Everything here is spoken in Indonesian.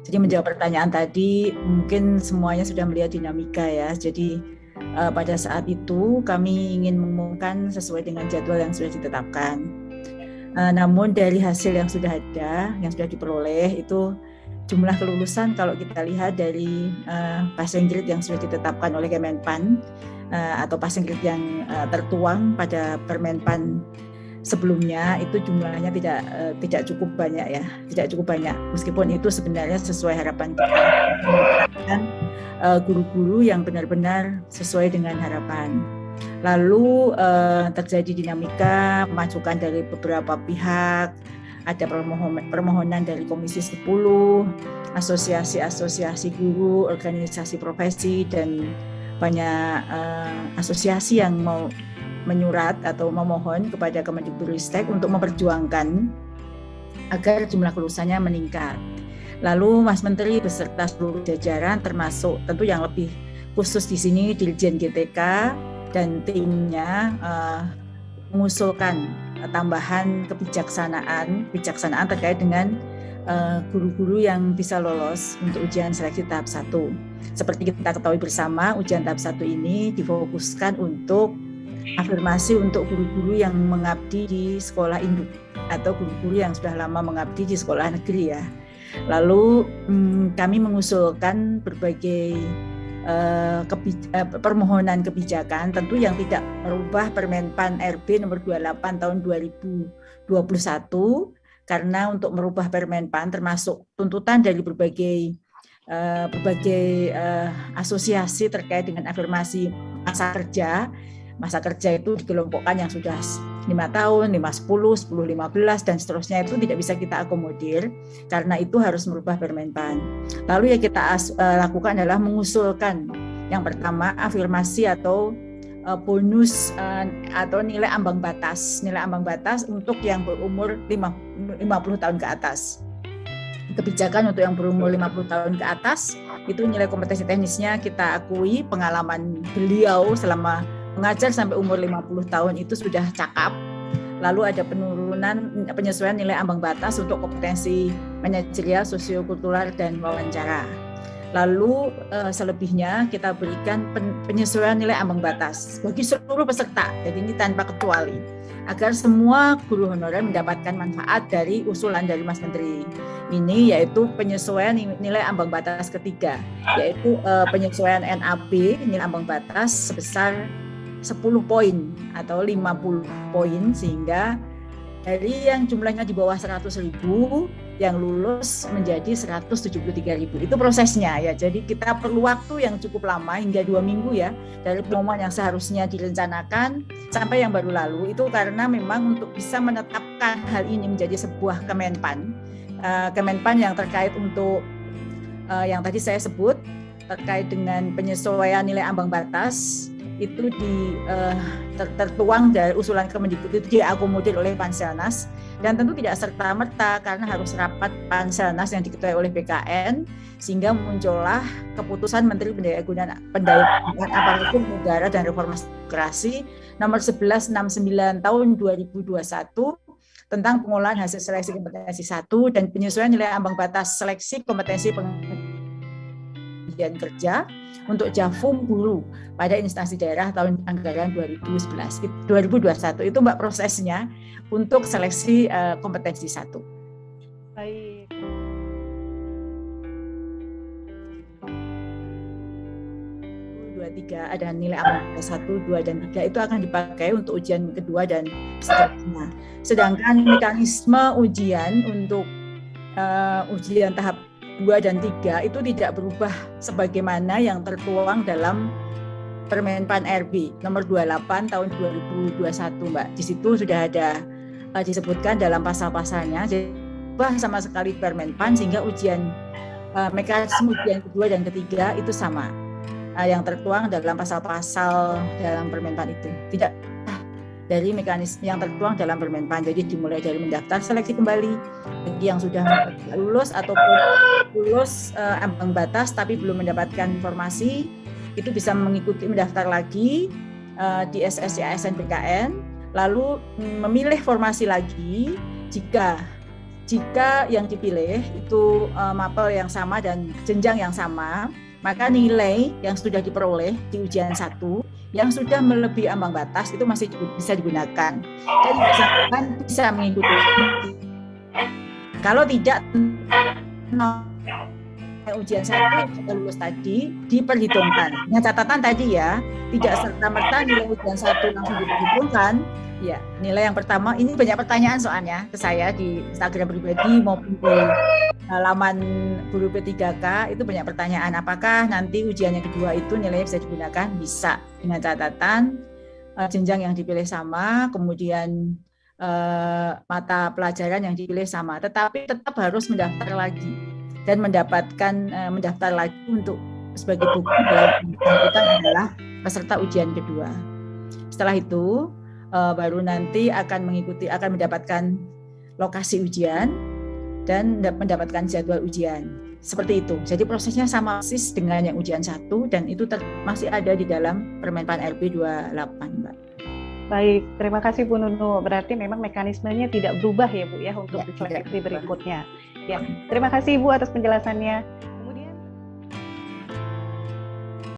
Jadi menjawab pertanyaan tadi, mungkin semuanya sudah melihat dinamika ya. Jadi pada saat itu kami ingin mengumumkan sesuai dengan jadwal yang sudah ditetapkan. Namun dari hasil yang sudah ada, yang sudah diperoleh itu jumlah kelulusan kalau kita lihat dari passing grade yang sudah ditetapkan oleh Kemenpan atau passing grade yang tertuang pada Permenpan sebelumnya itu jumlahnya tidak cukup banyak ya, tidak cukup banyak. Meskipun itu sebenarnya sesuai harapan kita, dan guru-guru yang benar-benar sesuai dengan harapan. Lalu terjadi dinamika masukan dari beberapa pihak, ada permohonan dari Komisi 10, asosiasi-asosiasi guru, organisasi profesi, dan banyak asosiasi yang mau menyurat atau memohon kepada Kemendikbudristek untuk memperjuangkan agar jumlah kelulusannya meningkat. Lalu Mas Menteri beserta seluruh jajaran termasuk tentu yang lebih khusus di sini Dirjen GTK dan timnya mengusulkan tambahan kebijaksanaan terkait dengan guru-guru yang bisa lolos untuk ujian seleksi tahap 1. Seperti kita ketahui bersama, ujian tahap 1 ini difokuskan untuk afirmasi untuk guru-guru yang mengabdi di sekolah induk atau guru-guru yang sudah lama mengabdi di sekolah negeri ya. Lalu kami mengusulkan berbagai permohonan kebijakan tentu yang tidak merubah Permenpan RB nomor 28 tahun 2021 karena untuk merubah Permenpan termasuk tuntutan dari berbagai asosiasi terkait dengan afirmasi masa kerja itu dikelompokkan yang sudah 5 tahun, 5, 10, 10, 15 dan seterusnya itu tidak bisa kita akomodir karena itu harus merubah Permenpan. Lalu yang kita lakukan adalah mengusulkan yang pertama afirmasi atau bonus atau nilai ambang batas untuk yang berumur 50 tahun ke atas. Kebijakan untuk yang berumur 50 tahun ke atas itu nilai kompetensi teknisnya kita akui pengalaman beliau selama mengajar sampai umur 50 tahun itu sudah cakap. Lalu ada penyesuaian nilai ambang batas untuk kompetensi manajerial, sosiokultural, dan wawancara. Lalu selebihnya kita berikan penyesuaian nilai ambang batas bagi seluruh peserta, jadi ini tanpa kecuali, agar semua guru honorer mendapatkan manfaat dari usulan dari Mas Menteri ini, yaitu penyesuaian nilai ambang batas ketiga, yaitu penyesuaian NAB nilai ambang batas sebesar 10 poin atau 50 poin sehingga dari yang jumlahnya di bawah 100.000 yang lulus menjadi 173.000. Itu prosesnya ya. Jadi kita perlu waktu yang cukup lama hingga 2 minggu ya dari pengumuman yang seharusnya direncanakan sampai yang baru lalu itu karena memang untuk bisa menetapkan hal ini menjadi sebuah Kemenpan yang terkait untuk yang tadi saya sebut terkait dengan penyesuaian nilai ambang batas itu tertuang dari usulan Kemendikbud itu diakomodir oleh Panselnas dan tentu tidak serta-merta karena harus rapat Panselnas yang diketuai oleh BKN sehingga muncullah keputusan Menteri Pendaya Gunaan Aparatur Negara dan Reformasi Birokrasi nomor 1169 tahun 2021 tentang pengolahan hasil seleksi kompetensi 1 dan penyesuaian nilai ambang batas seleksi kompetensi pengabdian kerja untuk Jafum guru pada instansi daerah tahun anggaran 2021 itu Mbak prosesnya untuk seleksi kompetensi 1. Baik. Tiga ada nilai ambang batas 1, 2, dan 3 itu akan dipakai untuk ujian kedua dan seterusnya. Sedangkan mekanisme ujian untuk ujian tahap 2 dan 3 itu tidak berubah sebagaimana yang tertuang dalam Permenpan RB nomor 28 tahun 2021 Mbak. Di situ sudah ada disebutkan dalam pasal-pasalnya jadi berubah sama sekali Permenpan sehingga mekanisme ujian kedua dan ketiga itu sama yang tertuang dalam pasal-pasal dalam Permenpan itu. Tidak dari mekanisme yang tertuang dalam Permenpan. Jadi dimulai dari mendaftar seleksi kembali bagi yang sudah lulus ataupun lulus ambang batas tapi belum mendapatkan informasi itu bisa mengikuti mendaftar lagi di SSC ASN BKN lalu memilih formasi lagi jika Jika yang dipilih itu mapel yang sama dan jenjang yang sama, maka nilai yang sudah diperoleh di ujian 1 yang sudah melebihi ambang batas itu masih bisa digunakan dan bisa mengikuti. Kalau tidak, ujian 1 yang sudah lulus tadi diperhitungkan. Dengan catatan tadi ya, tidak serta-merta nilai ujian 1 langsung diperhitungkan. Ya, nilai yang pertama, ini banyak pertanyaan soalnya ke saya di Instagram pribadi maupun di halaman Guru P3K, itu banyak pertanyaan. Apakah nanti ujian yang kedua itu nilainya bisa digunakan? Bisa, dengan catatan jenjang yang dipilih sama, kemudian mata pelajaran yang dipilih sama, tetapi tetap harus mendaftar lagi dan mendaftar lagi untuk sebagai bukti bahwa kita adalah peserta ujian kedua. Setelah itu baru nanti akan mendapatkan lokasi ujian dan mendapatkan jadwal ujian. Seperti itu. Jadi prosesnya sama persis dengan yang ujian 1 dan itu masih ada di dalam Permenpan RB 28, Mbak. Baik, terima kasih Bu Nunu. Berarti memang mekanismenya tidak berubah ya Bu ya untuk seleksi berikutnya. Ya, terima kasih Bu atas penjelasannya.